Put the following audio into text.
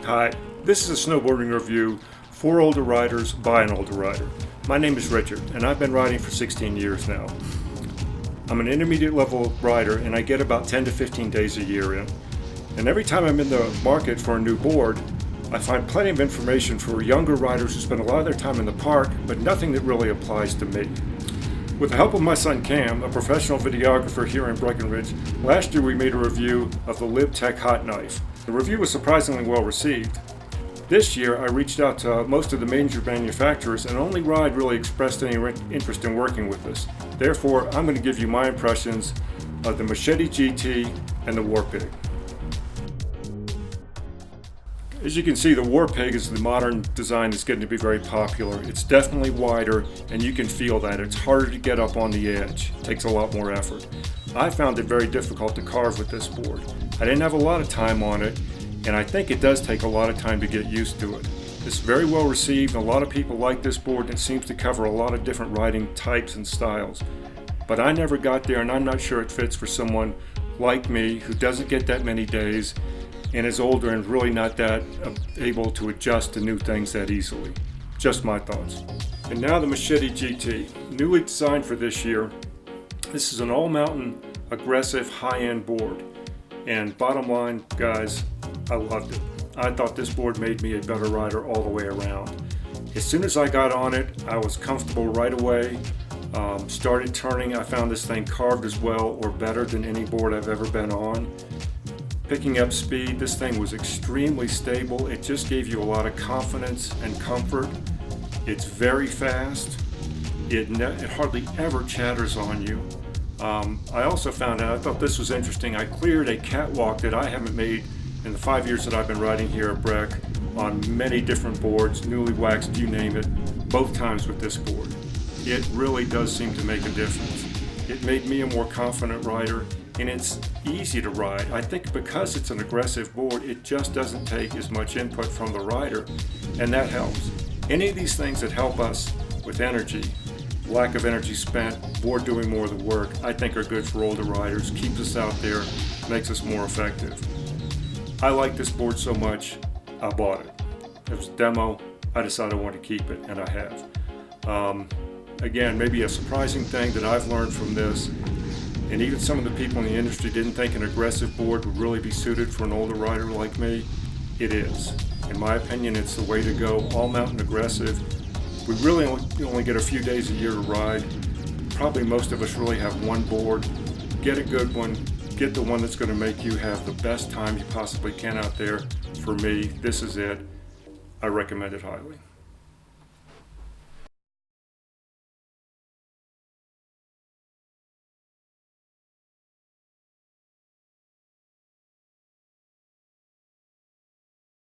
Hi, this is a snowboarding review for older riders by an older rider. My name is Richard and I've been riding for 16 years now. I'm an intermediate level rider and I get about 10 to 15 days a year in. And every time I'm in the market for a new board, I find plenty of information for younger riders who spend a lot of their time in the park, but nothing that really applies to me. With the help of my son Cam, a professional videographer here in Breckenridge, last year we made a review of the LibTech Hot Knife. The review was surprisingly well received. This year I reached out to most of the major manufacturers and only Ride really expressed any interest in working with us. Therefore, I'm going to give you my impressions of the Machete GT and the Warpig. As you can see, the Warpig is the modern design that's getting to be very popular. It's definitely wider and you can feel that. It's harder to get up on the edge. It takes a lot more effort. I found it very difficult to carve with this board. I didn't have a lot of time on it, and I think it does take a lot of time to get used to it. It's very well received. A lot of people like this board and it seems to cover a lot of different riding types and styles. But I never got there and I'm not sure it fits for someone like me who doesn't get that many days and is older and really not that able to adjust to new things that easily. Just my thoughts. And now the Machete GT, newly designed for this year. This is an all-mountain, aggressive, high-end board. And bottom line, guys, I loved it. I thought this board made me a better rider all the way around. As soon as I got on it, I was comfortable right away. Started turning, I found this thing carved as well or better than any board I've ever been on. Picking up speed, this thing was extremely stable. It just gave you a lot of confidence and comfort. It's very fast. It hardly ever chatters on you. I also found out, I thought this was interesting, I cleared a catwalk that I haven't made in the 5 years that I've been riding here at Breck on many different boards, newly waxed, you name it, both times with this board. It really does seem to make a difference. It made me a more confident rider and it's easy to ride. I think because it's an aggressive board, it just doesn't take as much input from the rider and that helps. Any of these things that help us with energy, lack of energy spent, board doing more of the work, I think are good for older riders, keeps us out there, makes us more effective. I like this board so much, I bought it. It was a demo, I decided I wanted to keep it, and I have. Again, maybe a surprising thing that I've learned from this, and even some of the people in the industry didn't think an aggressive board would really be suited for an older rider like me. It is. In my opinion, it's the way to go, all mountain aggressive. We really only get a few days a year to ride. Probably most of us really have one board. Get a good one. Get the one that's going to make you have the best time you possibly can out there. For me, this is it. I recommend it highly.